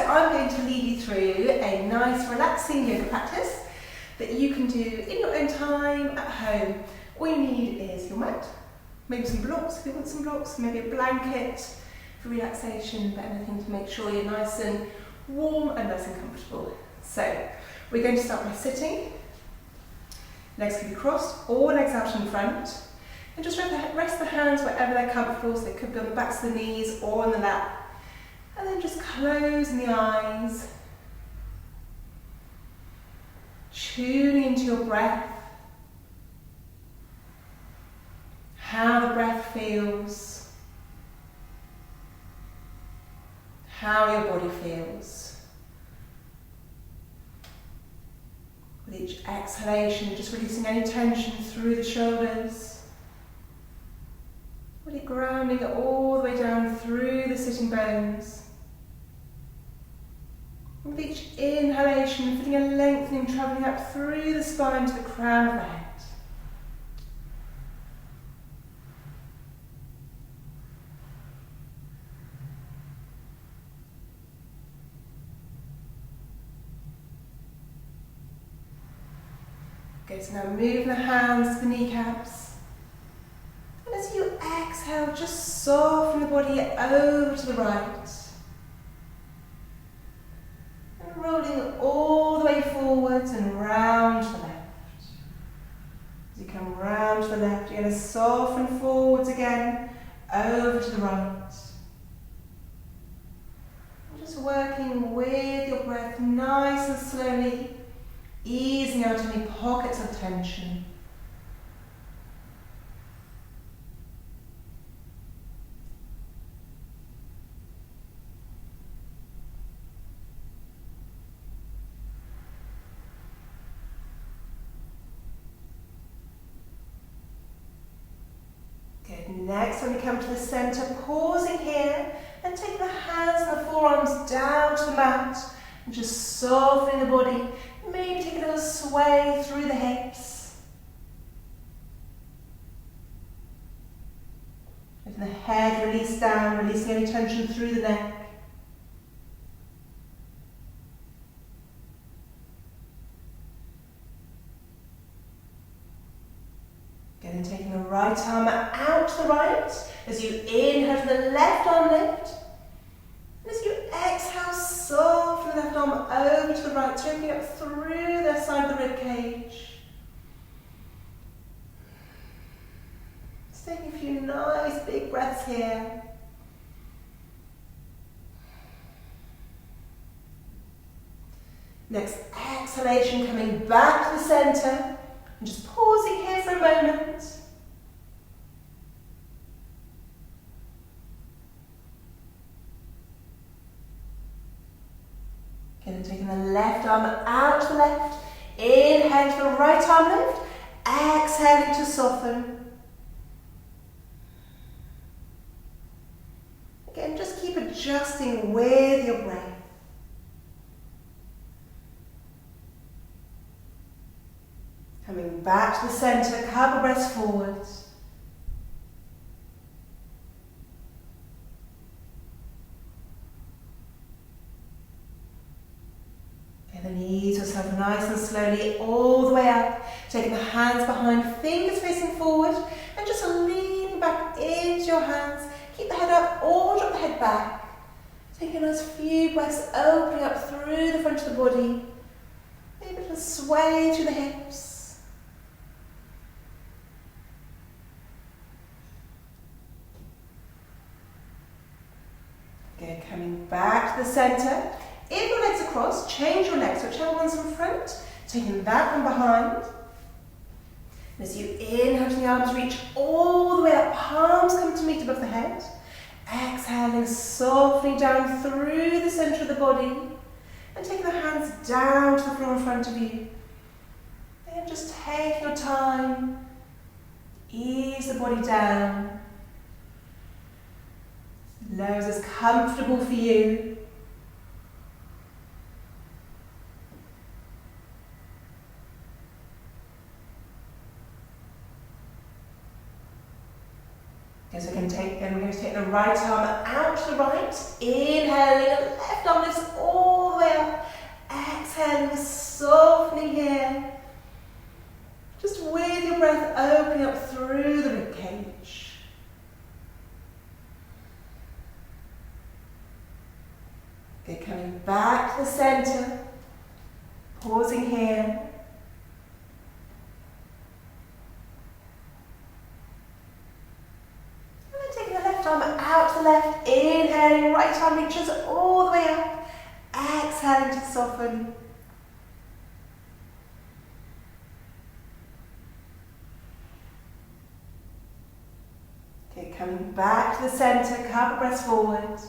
so I'm going to lead you through a nice relaxing yoga practice that you can do in your own time at home. All you need is your mat, maybe some blocks if you want some blocks, maybe a blanket for relaxation, but anything to make sure you're nice and warm and nice and comfortable. So we're going to start by sitting. Legs can be crossed, or legs out in front. And just rest the hands wherever they're comfortable, so they could be on the backs of the knees or on the lap. And then just closing the eyes. Tuning into your breath. How the breath feels. How your body feels. With each exhalation, just releasing any tension through the shoulders. Really grounding it all the way down through the sitting bones. With each inhalation, feeling a lengthening travelling up through the spine to the crown of the head. Okay, so now move the hands to the kneecaps. And as you exhale, just soften the body over to the right. And rolling all the way forwards and round to the left. As you come round to the left, you're going to soften forwards again, over to the right. And just working with your breath nice and slowly, easing out any pockets of tension. Good. Next, when we come to the centre, pausing here and take the hands and the forearms down to the mat and just softening the body. Maybe take a little sway through the hips. Letting the head release down, releasing any tension through the neck. Again, and taking the right arm out to the right. As you inhale to the left arm lift. And as you exhale, soften the left arm over to the right, opening up through the side of the rib cage. Just taking a few nice big breaths here. Next exhalation, coming back to the centre and just pausing here for a moment. Again, taking the left arm out to the left. Inhale to the right arm lift. Exhaling to soften. Again, just keep adjusting with your breath. Coming back to the centre, couple breaths forwards. And then ease yourself nice and slowly all the way up, taking the hands behind, fingers facing forward, and just lean back into your hands. Keep the head up or drop the head back. Taking a nice few breaths, opening up through the front of the body. Maybe a little sway to the hips. Good, coming back to the centre. If your legs are crossed, change your legs, whichever one's in front, taking that one behind. And as you inhale, the arms reach all the way up, palms come to meet above the head. Exhaling, softening down through the centre of the body, and taking the hands down to the floor in front of you. And just take your time, ease the body down. Low as comfortable for you. Okay, so we're going to take the right arm out to the right, inhaling, left arm lifts all the way up. Exhaling, softening here. Just with your breath opening up through the ribcage. Good, coming back to the centre. Pausing here. And then taking the left arm out to the left. Inhaling, right arm reaches all the way up. Exhaling to soften. Okay, coming back to the centre, couple breaths forward.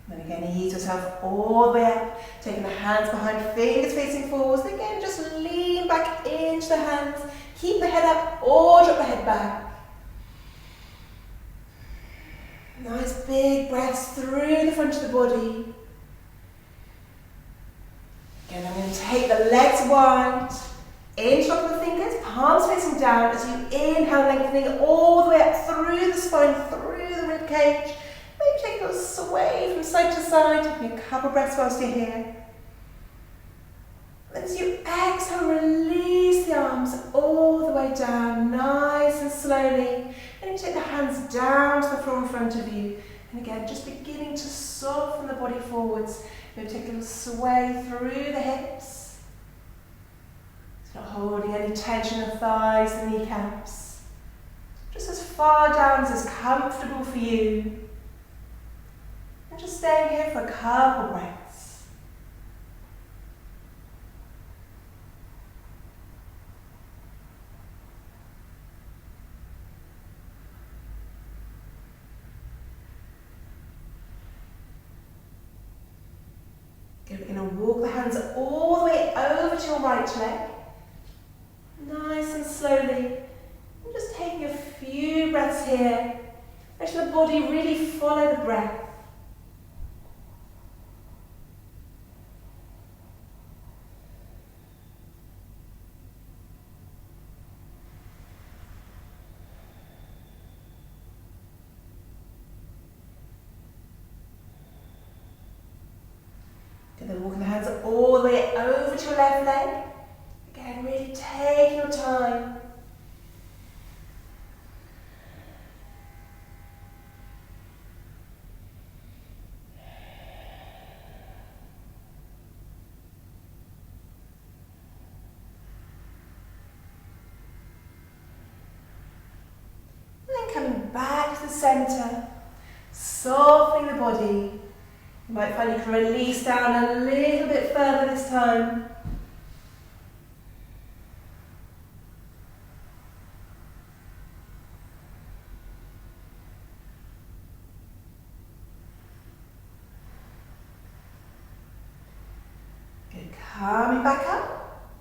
And again, ease yourself all the way up, taking the hands behind, fingers facing forwards. And again, just lean back into the hands. Keep the head up or drop the head back. Nice big breaths through the front of the body. Again, I'm going to take the legs wide, interlock the fingers, palms facing down as you inhale, lengthening all the way up through the spine, through the rib cage. Maybe take a little sway from side to side, taking a couple breaths whilst you're here. And as you exhale, release the arms all the way down, nice and slowly. And you take the hands down to the floor in front of you. And again, just beginning to soften the body forwards. Maybe take a little sway through the hips. It's not holding any tension in the thighs and kneecaps. Just as far down as is comfortable for you. And just staying here for a couple breaths. Okay, we're going to walk the hands all the way over to your right leg. Nice and slowly. And just taking a few breaths here. Let the body really follow the breath. And then walking the hands all the way over to your left leg. Again, really take your time. And then coming back to the centre, softening the body. You might find you can release down a little bit further this time. Good, coming back up.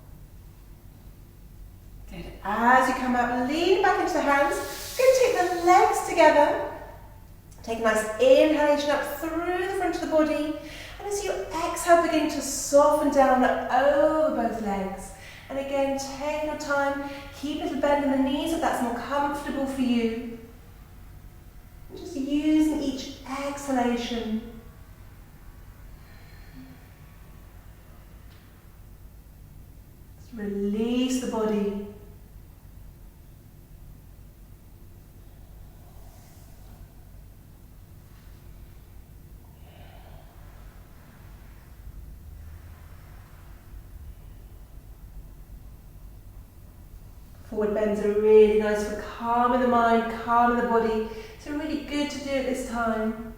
Good, as you come up, lean back into the hands. Good, take the legs together. Take a nice inhalation up through the front of the body. And as you exhale, begin to soften down over both legs. And again, take your time. Keep a little bend in the knees if that's more comfortable for you. And just using each exhalation. Just release the body. Forward bends are really nice for calming the mind, calming the body. So really good to do it this time.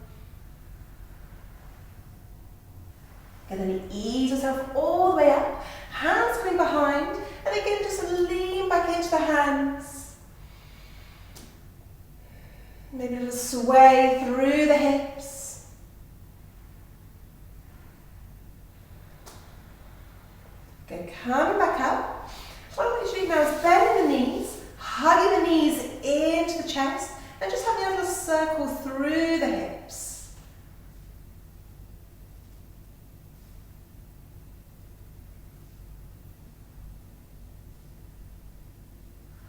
And then ease yourself all the way up. Hands coming behind. And again, just lean back into the hands. Maybe a little sway through the hips. Good, coming back up. What I want you to do now is bend the knees, hugging the knees into the chest, and just having a little circle through the hips.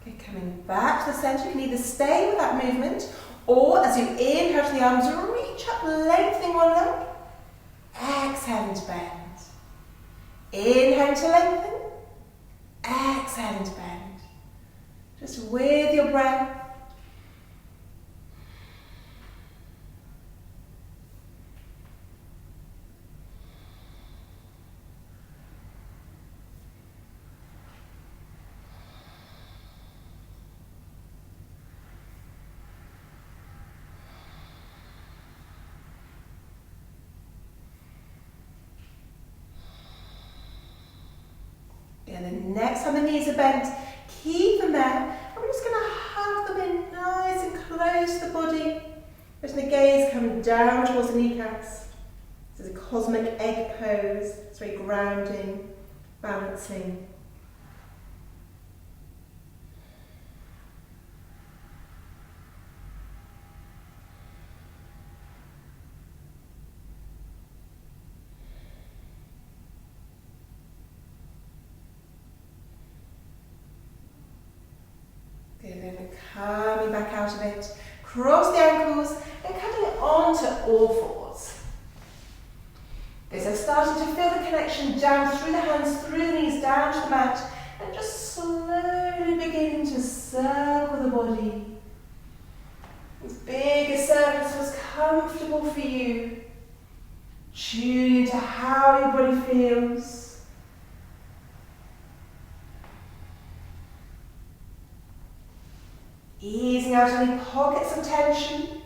Okay, coming back to the centre, you can either stay with that movement, or as you inhale to the arms, reach up, lengthening one leg. Exhaling to bend. Inhale to lengthen. Exhaling to bend. Just with your breath. And then next time the knees are bent, keep them there. And we're just going to hug them in nice and close to the body. Letting the gaze come down towards the kneecaps. This is a cosmic egg pose. It's very grounding, balancing. Good, and then coming back out of it. Cross the ankles and coming onto all fours. Okay, so starting to feel the connection down through the hands, through the knees, down to the mat, and just slowly beginning to circle the body. As big a circle as was comfortable for you. Tune into how your body feels. Easing out any pockets of tension.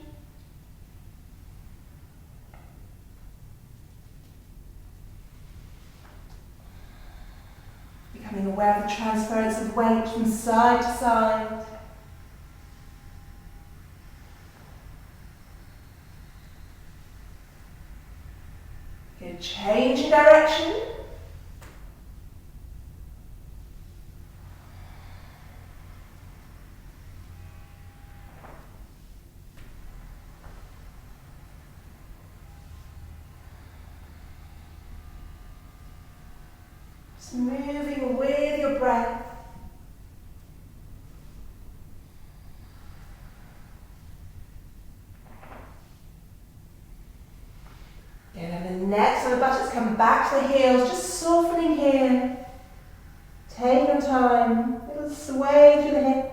Becoming aware of the transference of weight from side to side. Good, change in direction. Just moving with your breath. Good, and then next on the buttocks, come back to the heels, just softening here. Take your time, a little sway through the hips.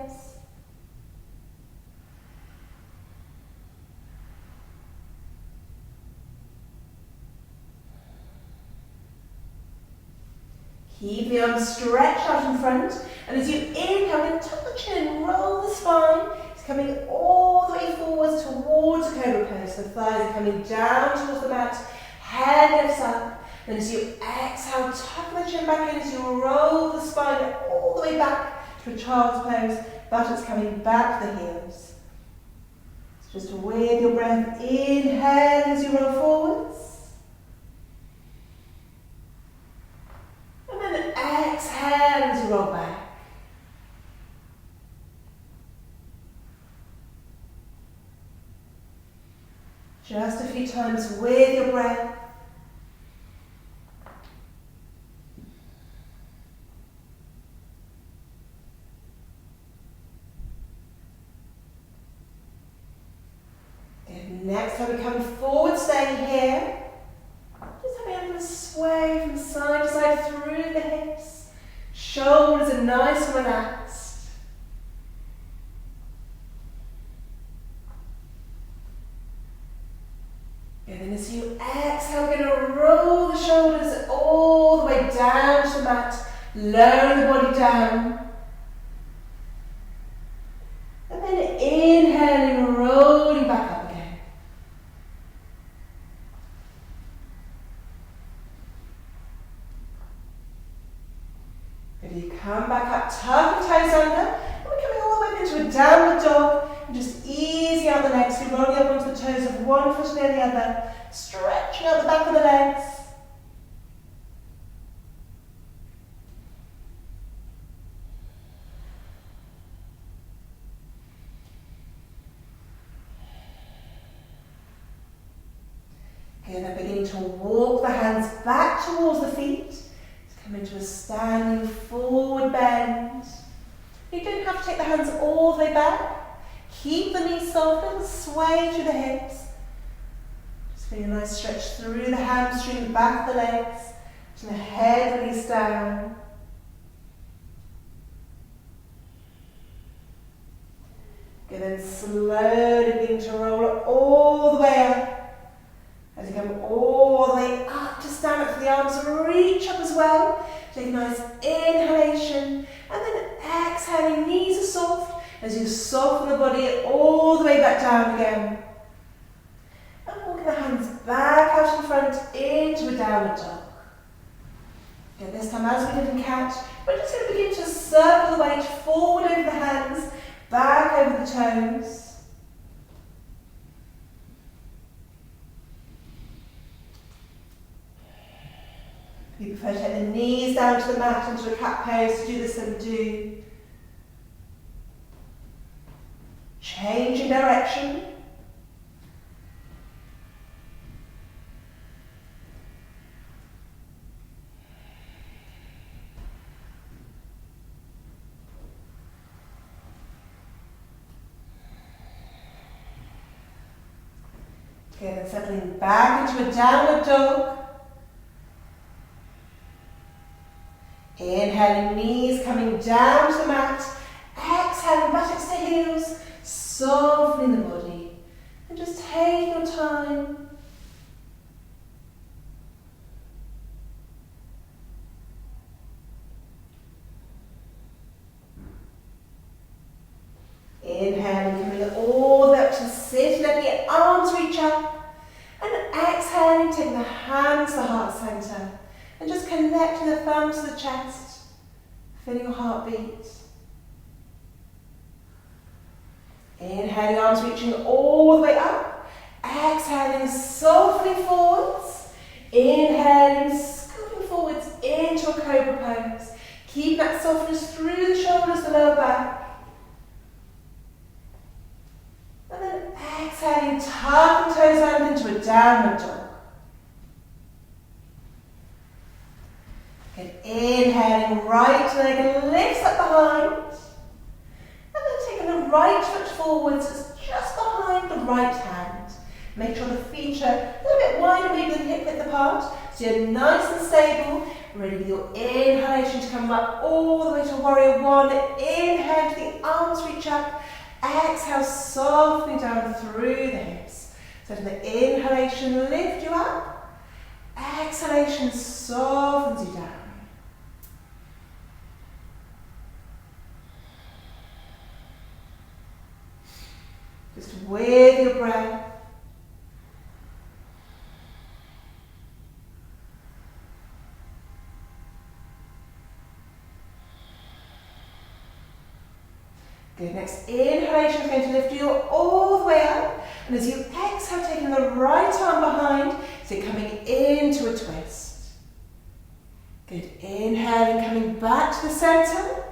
Keep the arms stretched out in front, and as you inhale, then tuck the chin, roll the spine. It's coming all the way forwards towards a cobra pose. The thighs are coming down towards the mat, head lifts up. Then as you exhale, tuck the chin back in as you roll the spine all the way back to a child's pose. Buttocks coming back to the heels. So just with your breath, inhale as you roll forwards. And then exhale as you roll back. Just a few times with your breath. Good. Next time we come forward, staying here. Just having a little sway from side to side through the hips. Shoulders are nice and relaxed. And then as you exhale, we're going to roll the shoulders all the way down to the mat. Lower the body down. And then inhaling, rolling back up again. And you come back up, tuck the toes under, and we're coming all the way into a downward dog. And just easy out the legs, so rolling up onto the toes of one foot near the other, stretching out the back of the legs. Good, then beginning to walk the hands back towards the feet. Come into a standing forward bend. You don't have to take the hands all the way back. Keep the knees soft and sway through the hips. Just feel a nice stretch through the hamstring, the back of the legs, and the head release down. Good, then slowly begin to roll it all the way up. As you come all the way up to stand up for the arms, reach up as well. Take a nice inhalation, and then exhaling, knees are soft. As you soften the body all the way back down again. And walking the hands back out in front into a downward dog. Good, this time as we did in catch, we're just going to begin to circle the weight forward over the hands, back over the toes. If you prefer to take the knees down to the mat into a cat pose, to do this, then do. Changing direction. Good, and settling back into a downward dog. Inhaling, knees coming down to the mat. Exhaling, buttocks to heels. Softening the body. And just take your time. Inhaling, coming all the way up to sit, letting your arms reach up. And exhaling, taking the hands to the heart center. And just connecting the thumbs to the chest. Feeling your heartbeat. Inhaling, arms reaching all the way up. Exhaling, softening forwards. Inhaling, scooting forwards into a cobra pose. Keep that softness through the shoulders, the lower back. And then exhaling, tuck the toes down into a downward dog. Good. Inhaling, right leg lifts up behind. And then taking the right foot forwards, it's just behind the right hand. Make sure the feet are a little bit wider, maybe than hip width apart. So you're nice and stable. Ready with your inhalation to come up all the way to warrior one. Inhale, the arms reach up. Exhale, softening down through the hips. So the inhalation lift you up. Exhalation softens you down. Just with your breath. Good, next inhalation is going to lift you all the way up. And as you exhale, taking the right arm behind, so coming into a twist. Good, inhaling, coming back to the center.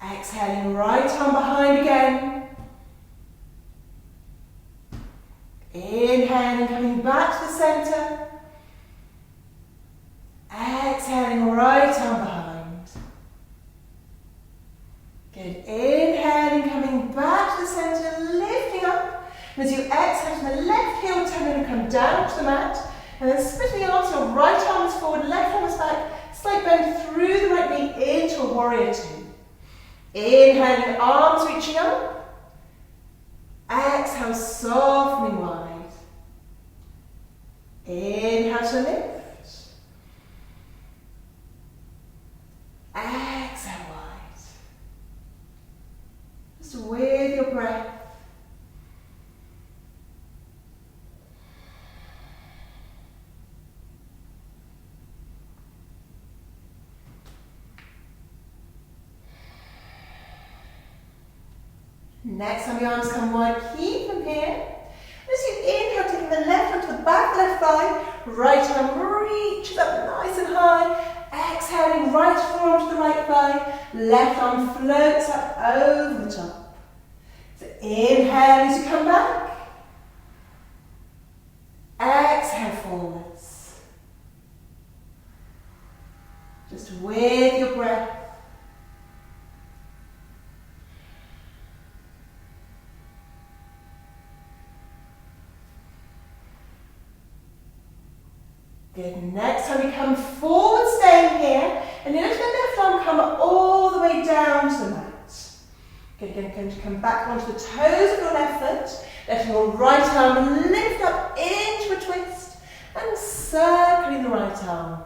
Exhaling, right arm behind again. Inhaling, coming back to the center. Exhaling, right arm behind. Good. Inhaling, coming back to the center, lifting up. And as you exhale, the left heel turn and come down to the mat. And then splitting the arms, your right arm is forward, left arm is back. Slight bend through the right knee into a warrior two. Inhaling, arms reaching up. Exhale, softening wide. Inhale to lift. Exhale wide. Just with your breath. Next time your arms come wide, keep them here. As you inhale, taking the left arm to the back of the left thigh, right arm reaches up nice and high. Exhaling, right forearm to the right thigh, left arm floats up over the top. So inhale as you come back. Exhale forwards. Just with your breath. Good. Next time we come forward, staying here, and then let the left arm come all the way down to the mat. Good. Again, going to come back onto the toes of your left foot, letting your right arm lift up into a twist, and circling the right arm.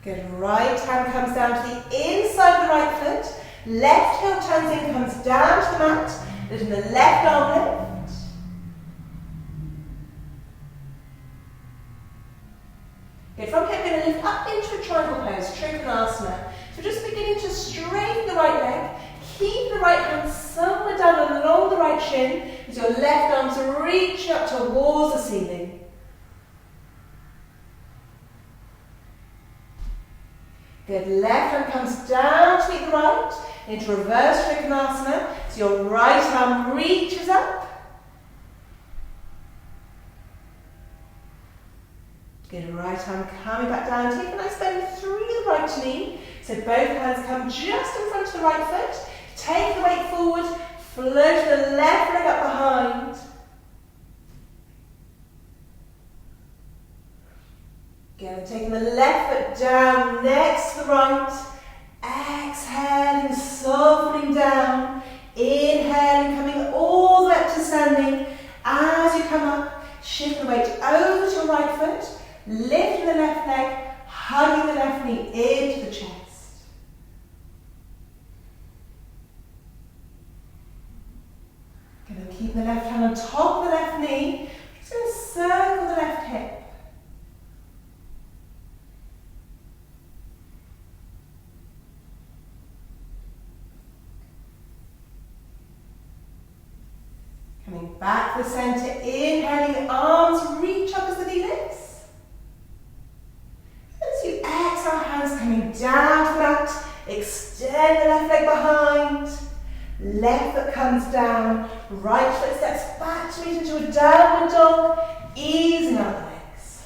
Good, right hand comes down to the inside of the right foot, left heel turns in, comes down to the mat, letting the left arm lift. Good, from here we're going to lift up into a triangle pose, Trikonasana. So just beginning to straighten the right leg, keep the right hand somewhere down along the right shin, as your left arms reach up towards the ceiling. Good, left hand comes down to meet the right, into reverse Trikonasana, so your right arm reaches up. Good, right arm coming back down, take a nice bend through the right knee, so both hands come just in front of the right foot, take the weight forward, float the left leg up behind. Again, taking the left foot down next to the right, exhaling, softening down, inhaling, coming all the way up to standing. As you come up, shift the weight over to your right foot, lifting the left leg, hugging the left knee into the chest. Going to keep the left hand on top of the left knee, just going to circle the left hip. Coming back to the centre, inhaling, arms reach up as the knee lifts. As you exhale, hands coming down to the mat, extend the left leg behind, left foot comes down, right foot steps back to meet into a downward dog, easing out the legs.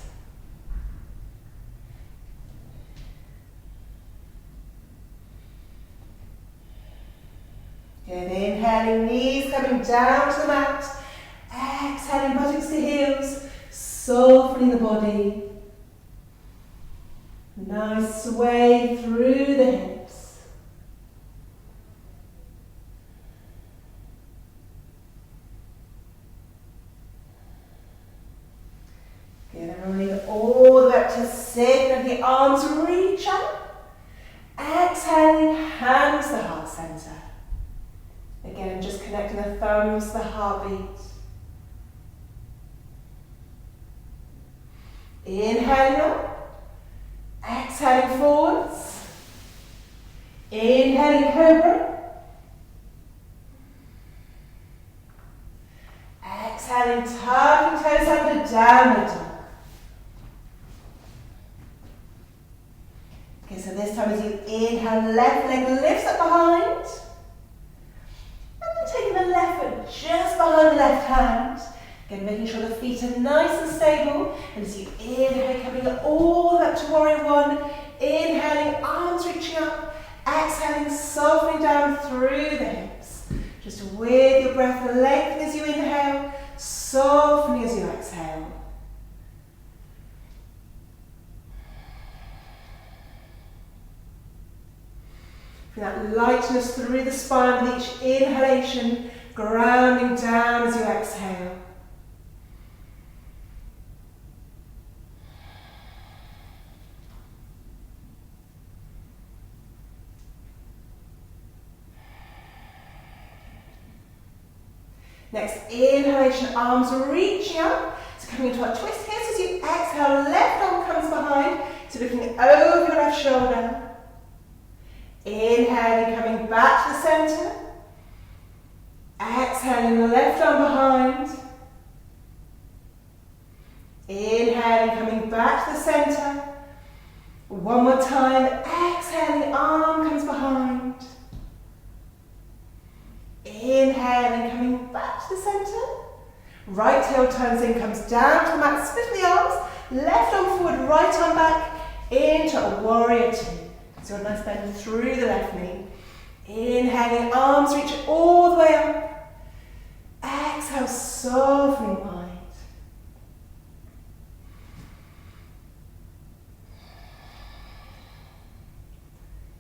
Good, inhaling, knees coming down to the mat, exhaling, buttocks to heels, softening the body. Nice sway through the hips. Good, and rolling all the way up to sit, and the arms reach up. Exhaling, hands to the heart centre. Again, just connecting the thumbs to the heartbeat. Inhaling up, exhaling forwards. Inhaling cobra. Exhaling, tucking toes under, downward dog. Okay, so this time as you inhale, left leg lifts up behind. Taking the left foot just behind the left hand. Again, making sure the feet are nice and stable. And as you inhale, coming all the way up to warrior one. Inhaling, arms reaching up. Exhaling, softening down through the hips. Just with your breath, lengthen as you inhale, softening as you exhale. That lightness through the spine with each inhalation, grounding down as you exhale. Next inhalation, arms reaching up. So coming into our twist here, so as you exhale, left arm comes behind, so looking over your left shoulder. Inhaling, coming back to the centre. Exhaling, the left arm behind. Inhaling, coming back to the centre. One more time. Exhaling, arm comes behind. Inhaling, coming back to the centre. Right heel turns in, comes down to the mat, splitting the arms. Left arm forward, right arm back into a warrior two. So a nice bend through the left knee. Inhaling, arms reach all the way up. Exhale, softening wide.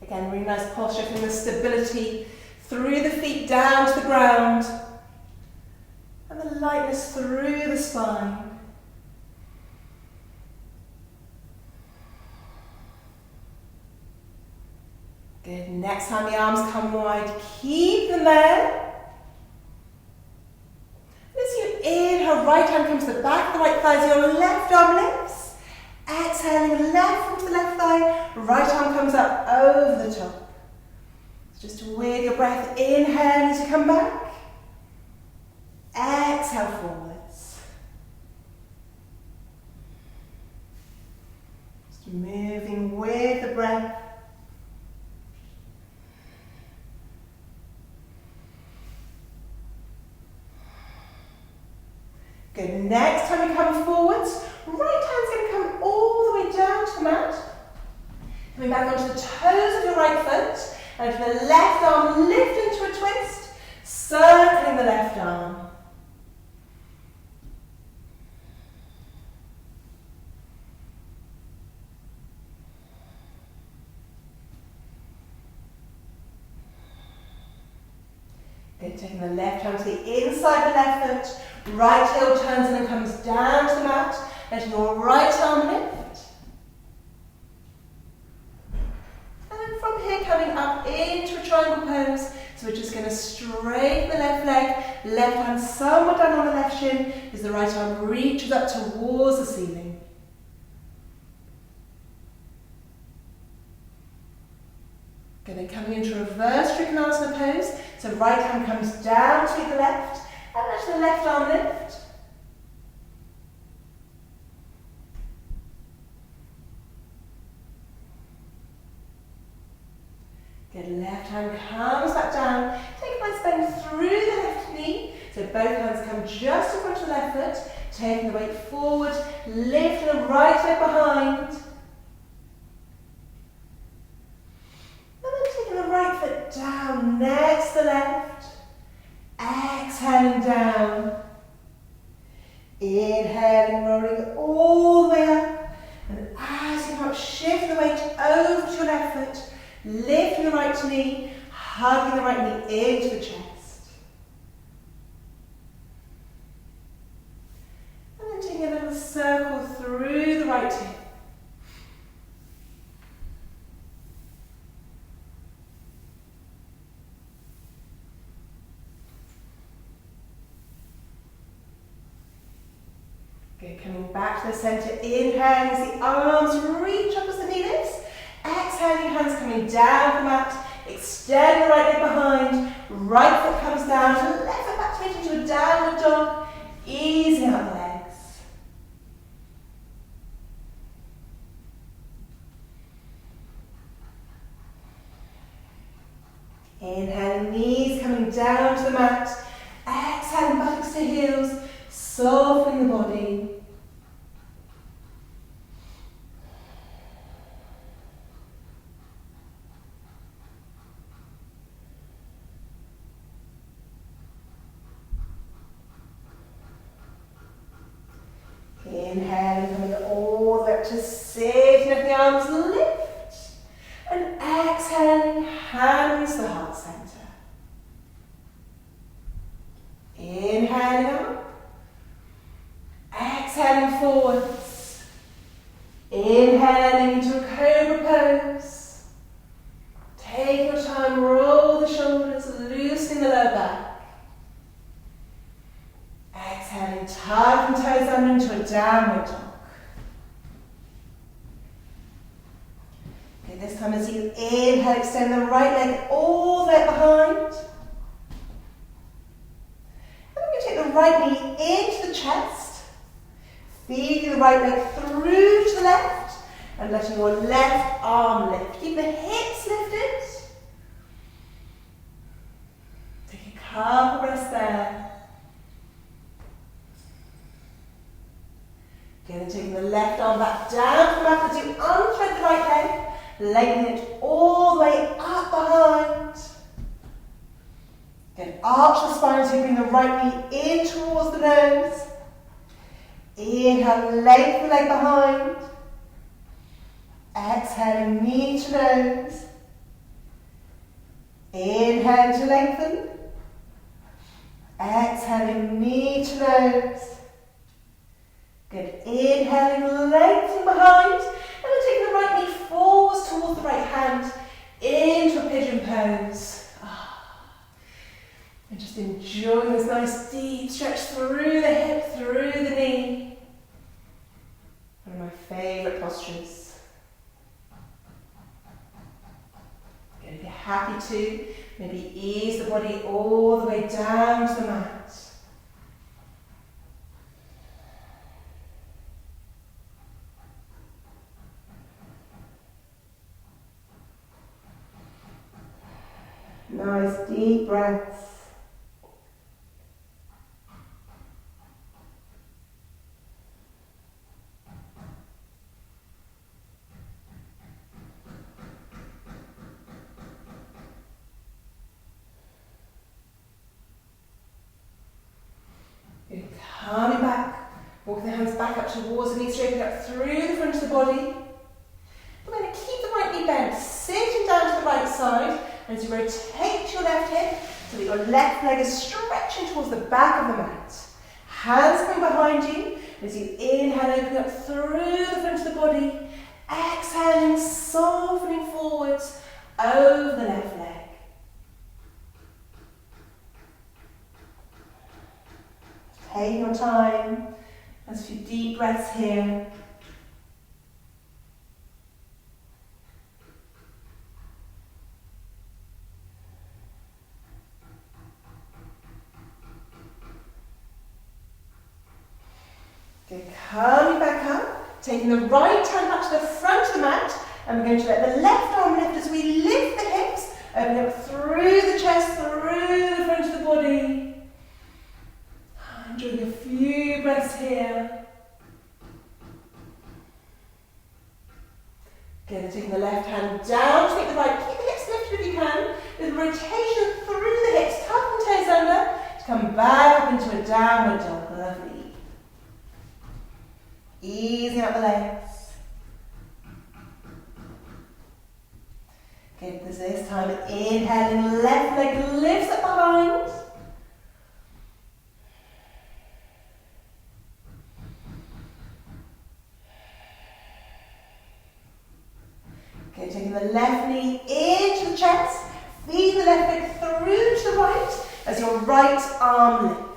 Again, really nice posture from the stability through the feet down to the ground. And the lightness through the spine. Good. Next time the arms come wide, keep them there. As you inhale, right hand comes to the back of the right thigh, so your left arm lifts. Exhaling, left foot to the left thigh, right arm comes up over the top. So just with your breath, inhale as you come back. Exhale forwards. Just moving with the breath. Good. Next time you come forwards, right hand's going to come all the way down to the mat. Coming back onto the toes of your right foot, and for the left arm, lift into a twist, circling the left arm. Good. Taking the left hand to the inside of the left foot. Right heel turns in and comes down to the mat. Letting your right arm lift. And then from here coming up into a triangle pose. So we're just going to straighten the left leg. Left hand somewhat down on the left shin as the right arm reaches up towards the ceiling. Good. Then coming into reverse Trikonasana pose. So right hand comes down to the left. And let the left arm lift. Good, left hand comes back down. Take a nice bend through the left knee. So both hands come just in front of the left foot. Taking the weight forward, lifting the right leg behind. And then taking the right foot down next to the left. Exhaling down. Inhaling, rolling all the way up. And as you come up, shift the weight over to your left foot. Lifting the right knee, hugging the right knee into the chest. And then taking a little circle through the right hip. Good, coming back to the centre, inhaling as the arms reach up as the knee lifts. Exhaling, hands coming down the mat. Extend the right leg behind. Right foot comes down. Left foot back to meet into a downward dog. Easing out the legs. Inhaling, knees coming down to the mat. Exhaling, buttocks to heels. Softening the body. Inhaling, coming all the way up to sitting at the arms, lift. And exhaling, hands to the heart center. Inhaling up. Exhaling forwards. Inhaling into a cobra pose. Take your time, roll the shoulders, loosening the lower back. Exhaling, tuck the toes under into a downward dog. Okay, this time as you inhale, extend the right leg all the way behind. And we're going to take the right knee into the chest. Feeding the right leg through to the left and letting your left arm lift. Keep the hips lifted. Take a couple breaths there. Lengthen it all the way up behind. Then arch the spine as you bring the right knee in towards the nose. Inhale, lengthen the leg behind. Exhaling, knee to nose. Inhale to lengthen. Exhaling, knee to nose. Good. Inhaling, lengthen behind. And then taking the right knee forwards towards the right hand into a pigeon pose. And just enjoying this nice deep stretch through the hip, through the knee. One of my favourite postures. Good. If you're happy to, maybe ease the body all the way down to the mat. Nice deep breaths. Good. Coming back, walking the hands back up towards the knees, straighten up through the front of the body. We're going to keep the right knee bent, sitting down to the right side. As you rotate your left hip, so that your left leg is stretching towards the back of the mat. Hands coming behind you. As you inhale, open up through the front of the body. Exhaling, softening forwards over the left leg. Take your time. There's a few deep breaths here. Good. Coming back up, taking the right hand back to the front of the mat, and we're going to let the left arm lift as we lift the hips, open up through the chest, through the front of the body. Enjoying a few breaths here. Good. And taking the left hand down, take the right, keep the hips lifted if you can, with rotation through the hips, tuck the toes under, to come back up into a downward dog. Lovely. Easing out the legs. Good, this time inhaling, left leg lifts up behind. Okay, taking the left knee into the chest, feed the left leg through to the right as your right arm lifts.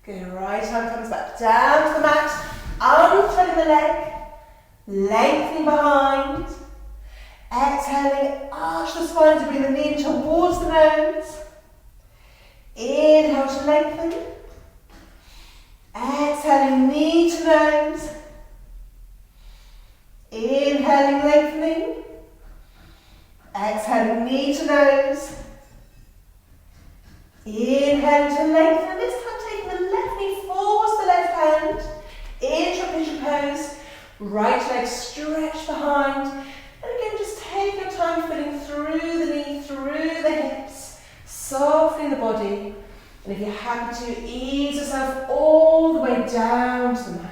Good, right arm comes back down to the mat, unthreading the leg, lengthening behind. Exhaling, arch the spine to bring the knee towards the nose. Inhale to lengthen. Exhaling, knee to nose. Inhaling, lengthening. Exhaling, knee to nose. Inhale to lengthen. This time taking the left knee forwards the left hand into a pigeon pose. Right leg stretch behind. And again, just take your time filling through the knee, through the hips, softening the body. And if you're happy to, ease yourself all the way down to the mat.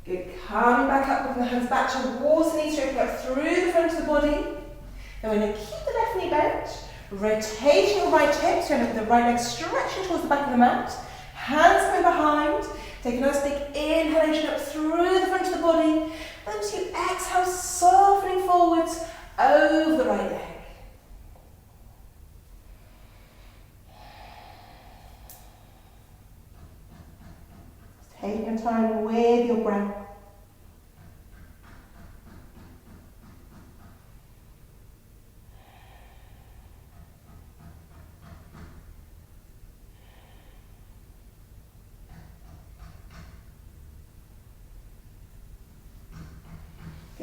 Good, coming back up with the hands back towards the knees, straightening up through the front of the body. Then we're going to keep the left knee bent, rotating your right hip, so with the right leg stretching towards the back of the mat. Hands coming behind, take a nice big inhalation up through the front of the body. Then as you exhale, softening forwards over the right leg. Take your time with your breath.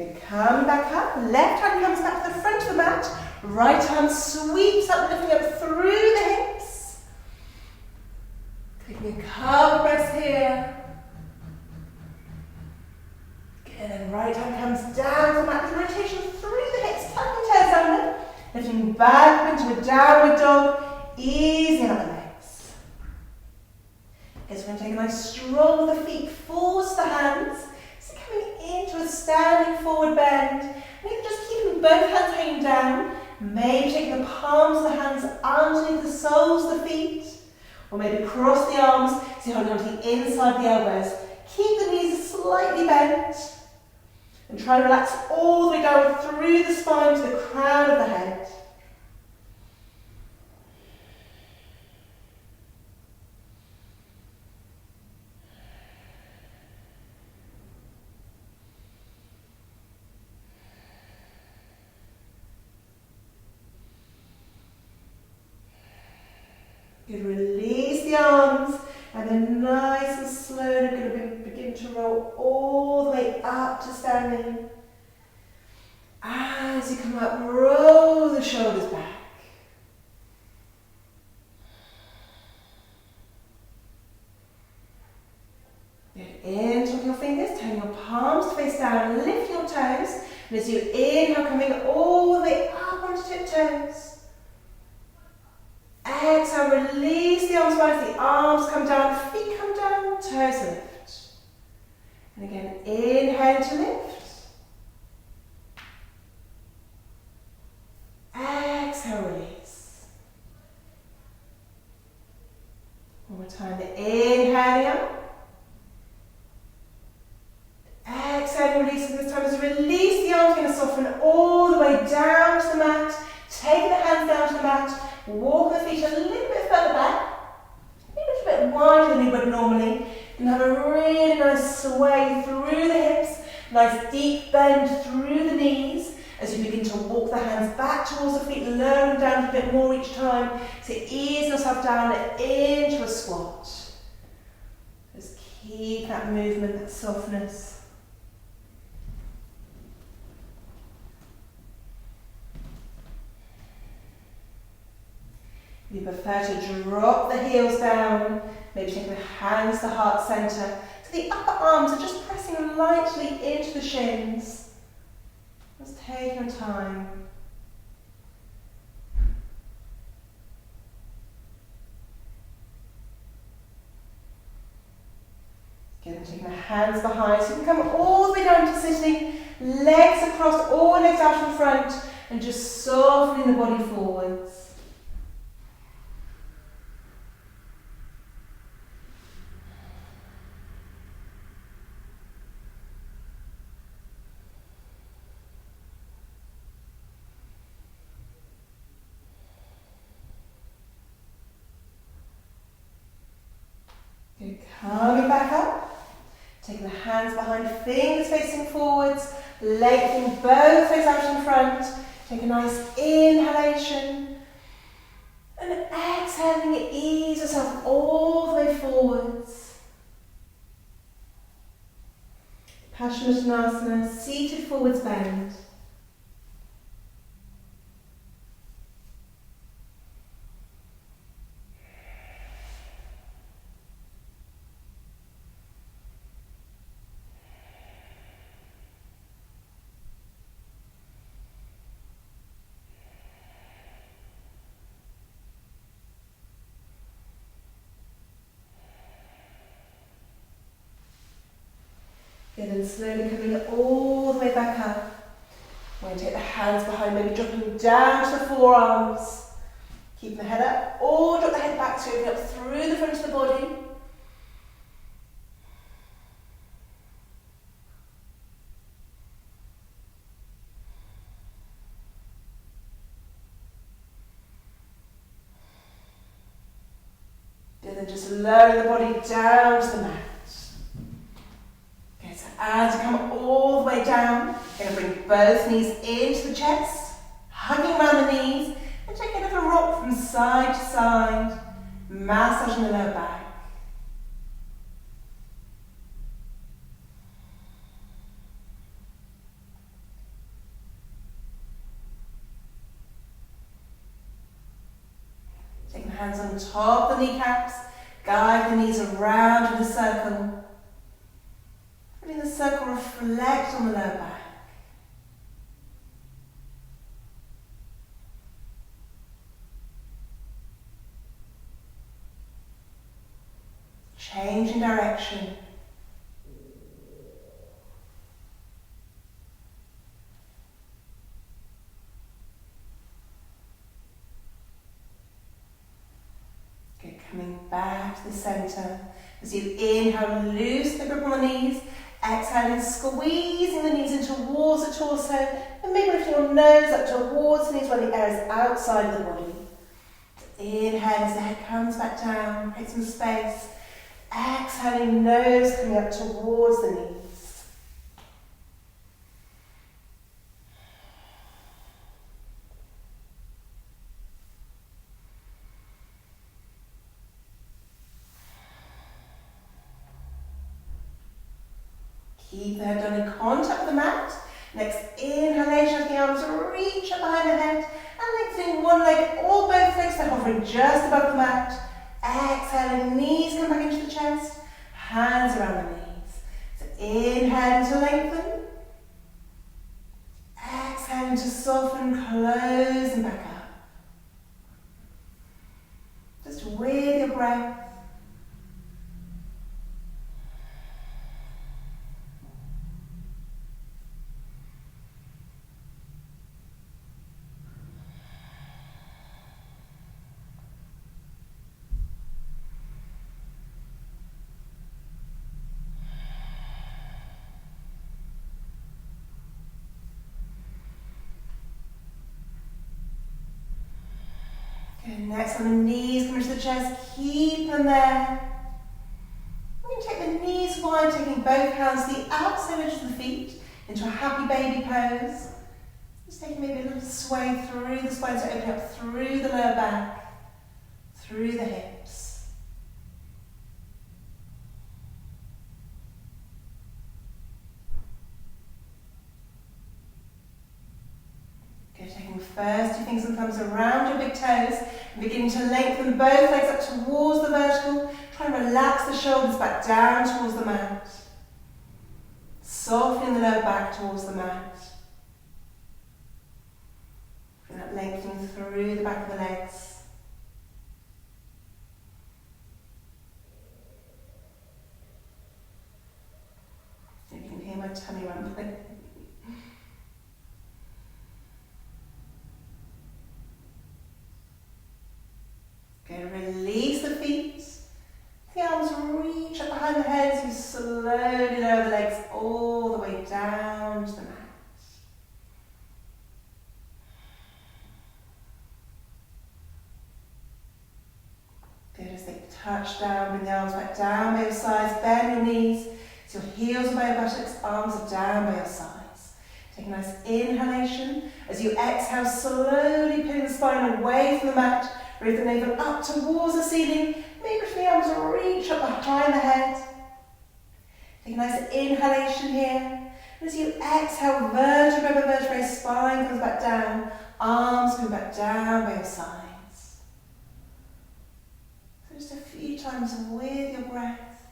Good, come back up. Left hand comes back to the front of the mat. Right hand sweeps up, lifting up through the hips. Taking a couple breaths here. Good, and right hand comes down to the mat. Rotation through the hips, tucking toes under. Lifting back into a downward dog. Easing out the legs. Okay, so we're going to take a nice stroll with the feet, force the hands. So coming into a standing forward bend. And even just keeping both hands hanging down. Maybe taking the palms of the hands underneath the soles of the feet. Or maybe cross the arms, so you're holding on to the inside of the elbows. Keep the knees slightly bent. And try to relax all the way down through the spine to the crown of the head. Good, release the arms, and then nice and slow, you're going to begin to roll all the way up to standing. As you come up, roll the shoulders back. Good, interlock your fingers, turn your palms to face down, lift your toes, and as you inhale, coming all the way up onto tiptoes. Exhale, release the arms wide, the arms come down, feet come down, toes lift. And again, inhale to lift. Exhale, release. One more time, inhaling up. Exhale, releasing this time. As you release the arms, going to soften all the way down to the mat. Taking the hands down to the mat. Walk the feet a little bit further back, maybe a little bit wider than you would normally, and have a really nice sway through the hips, nice deep bend through the knees as you begin to walk the hands back towards the feet, lowering down a bit more each time, so ease yourself down into a squat. Just keep that movement, that softness. If you prefer to drop the heels down, maybe taking the hands to heart centre, so the upper arms are just pressing lightly into the shins. Just take your time. Again, taking the hands behind, so you can come all the way down to sitting, legs across, all legs out in front, and just softening the body forwards. Good, coming back up, taking the hands behind, fingers facing forwards, lengthening both legs out in front. Take a nice inhalation, and exhaling, ease yourself all the way forwards. Paschimottanasana, seated forwards bend. Good, and slowly coming all the way back up. We're going to take the hands behind, maybe dropping down to the forearms. Keep the head up, or drop the head back, so open up through the front of the body. Good, then just lower the body down to the mat. Okay, so as you come all the way down, you're going to bring both knees into the chest, hugging around the knees, and take a little rock from side to side, massaging the lower back. hands on top of the kneecaps. Guide the knees around in a circle. Letting the circle reflect on the lower back. Changing direction. Good, coming back to the centre. As you inhale, loosen the grip on the knees. Exhaling, squeezing the knees in towards the torso. And maybe lift your nose up towards the knees where the air is outside of the body. Inhale as the head comes back down. Create some space. Exhaling, nose coming up towards the knees. Keep the head down in contact with the mat. Next inhalation, as the arms reach up behind the head and lengthening one leg or both legs to hovering just above the mat. Exhaling, knees come back into the chest, hands around the knees. So inhale to lengthen. Exhaling to soften, close and back up. Just with your breath. Good, next on the knees, come into the chest, keep them there. We're going to take the knees wide, taking both hands to the outside edge of the feet into a happy baby pose. Just taking maybe a little sway through the spine, so opening up through the lower back, through the hips. Taking the first two fingers and thumbs around your big toes and beginning to lengthen both legs up towards the vertical. Try and relax the shoulders back down towards the mat. Softening the lower back towards the mat. Bring that lengthening through the back of the legs. You can hear my tummy rumbling. Release the feet. The arms reach up behind the head as you slowly lower the legs all the way down to the mat. Good, as they touch down, bring the arms back down by your sides, bend your knees. So your heels are by your buttocks, arms are down by your sides. Take a nice inhalation. As you exhale, slowly pulling the spine away from the mat. Raise the navel up towards the ceiling. Maybe the arms reach up behind the head. Take a nice inhalation here. And as you exhale, vertebra by vertebrae, spine comes back down. Arms come back down by your sides. So just a few times with your breath.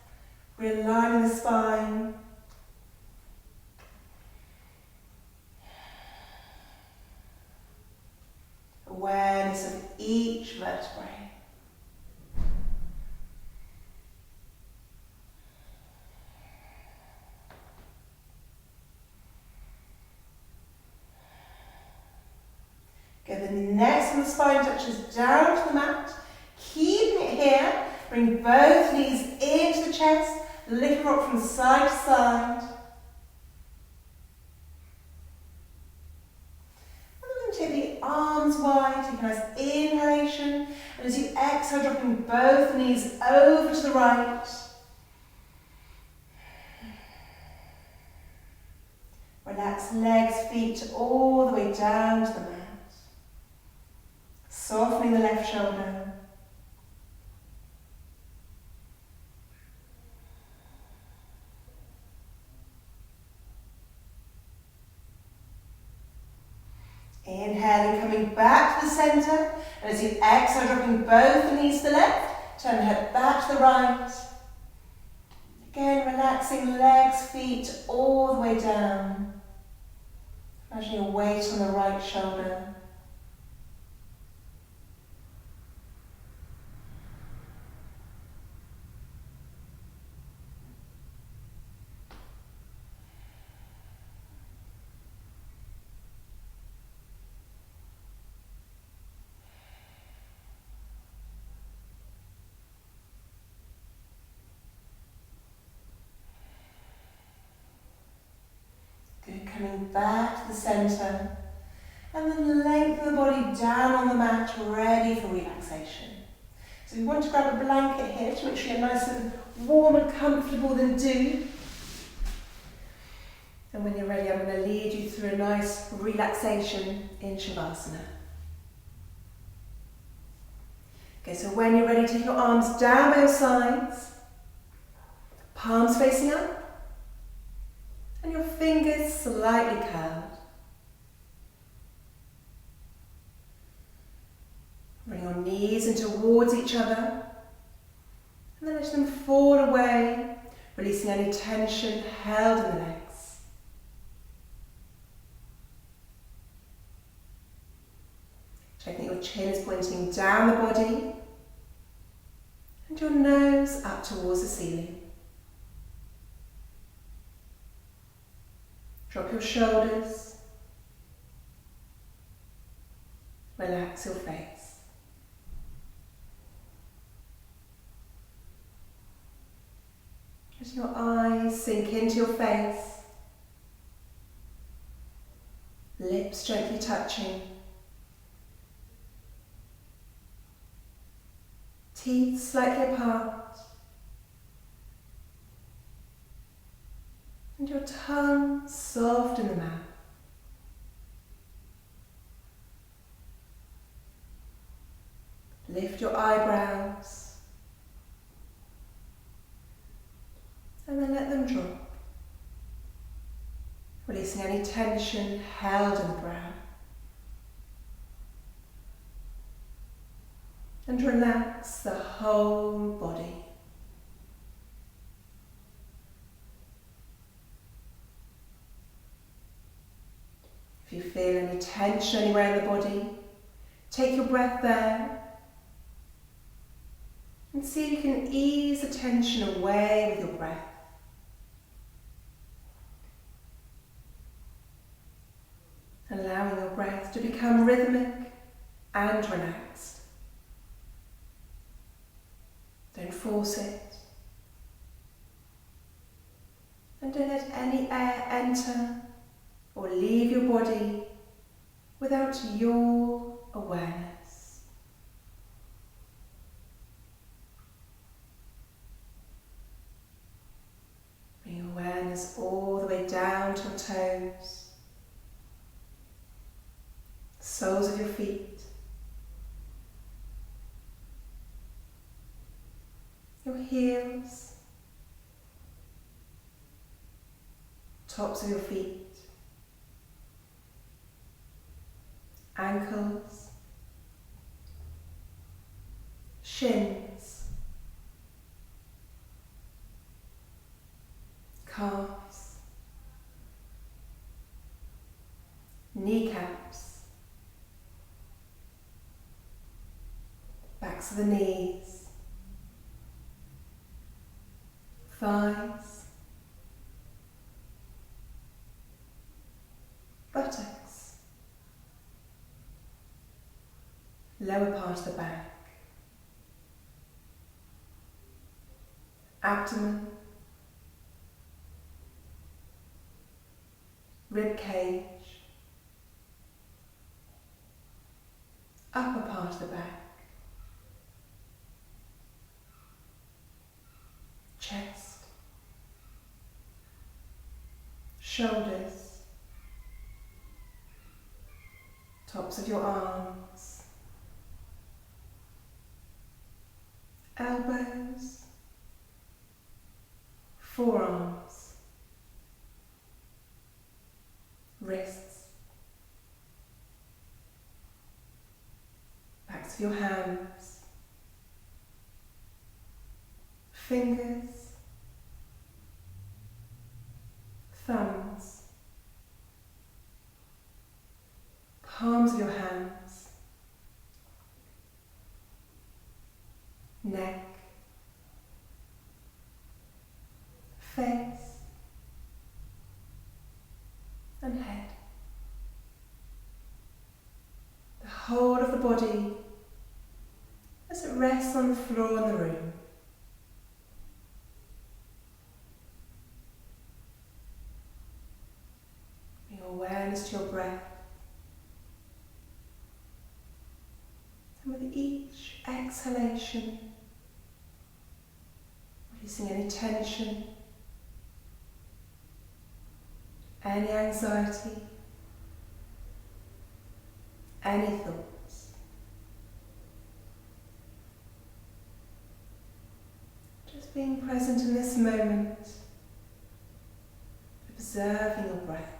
Realigning the spine. Awareness of each vertebrae. Good, the next and the spine touches down to the mat. Keeping it here, bring both knees into the chest, lift rock from side to side. Take the arms wide, take a nice inhalation, and as you exhale, dropping both knees over to the right. Relax legs, feet all the way down to the mat. Softening the left shoulder. Inhaling, coming back to the centre. And as you exhale, dropping both the knees to the left, turn the head back to the right. Again, relaxing legs, feet all the way down. Imagine your weight on the right shoulder. Good, coming back to the centre. And then lengthen the body down on the mat, ready for relaxation. So if you want to grab a blanket here to make sure you're nice and warm and comfortable, then do. And when you're ready, I'm going to lead you through a nice relaxation in Shavasana. Okay, so when you're ready, take your arms down both sides, palms facing up, and your fingers slightly curled. Bring your knees in towards each other, and then let them fall away, releasing any tension held in the legs. Checking that your chin is pointing down the body, and your nose up towards the ceiling. Drop your shoulders, relax your face. Let your eyes sink into your face, lips gently touching, teeth slightly apart, and your tongue soft in the mouth. Lift your eyebrows and then let them drop, releasing any tension held in the brow. And relax the whole body. If you feel any tension anywhere in the body, take your breath there and see if you can ease the tension away with your breath. Allowing your breath to become rhythmic and relaxed. Don't force it. And don't let any air enter or leave your body without your awareness. Bring your awareness all the way down to your toes, soles of your feet, your heels, tops of your feet, ankles, shins, calves, kneecaps, backs of the knees, thighs, buttocks, lower part of the back, abdomen, rib cage, upper part of the back, chest, shoulders, tops of your arms, elbows, forearms, wrists, of your hands, fingers, thumbs, palms of your hands, neck, face, and head. The whole of the body as it rests on the floor in the room. Bring awareness to your breath. And with each exhalation, releasing any tension, any anxiety, any thoughts. Just being present in this moment, observing your breath.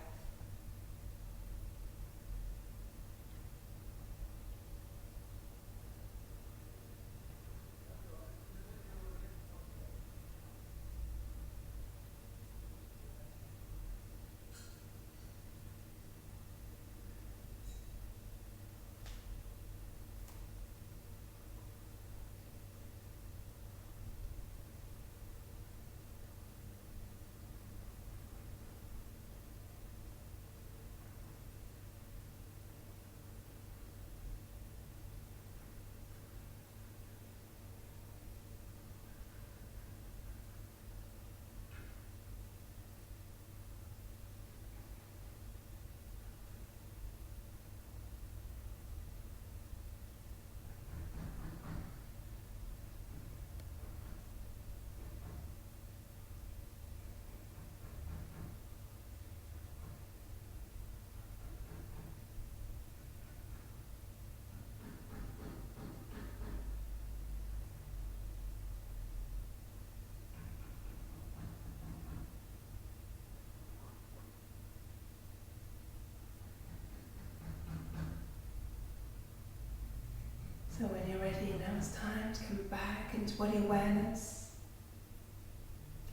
So when you're ready, now it's time to come back into body awareness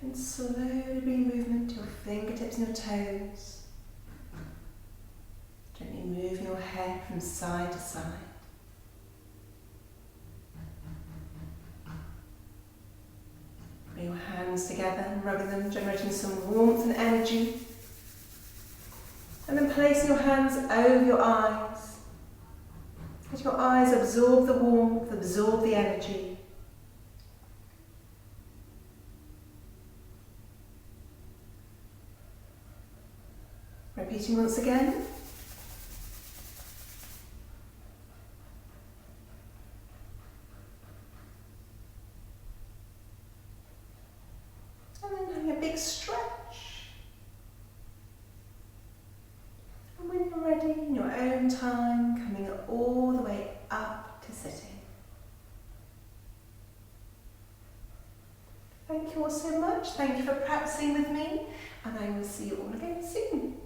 and slowly bring movement to your fingertips and your toes. Gently move your head from side to side. Bring your hands together and rubbing them, generating some warmth and energy. And then placing your hands over your eyes. Let your eyes absorb the warmth, absorb the energy. Repeating once again. And then having a big stretch. And when you're ready, in your own time, coming all the way up to sitting. Thank you all so much. Thank you for practicing with me, and I will see you all again soon.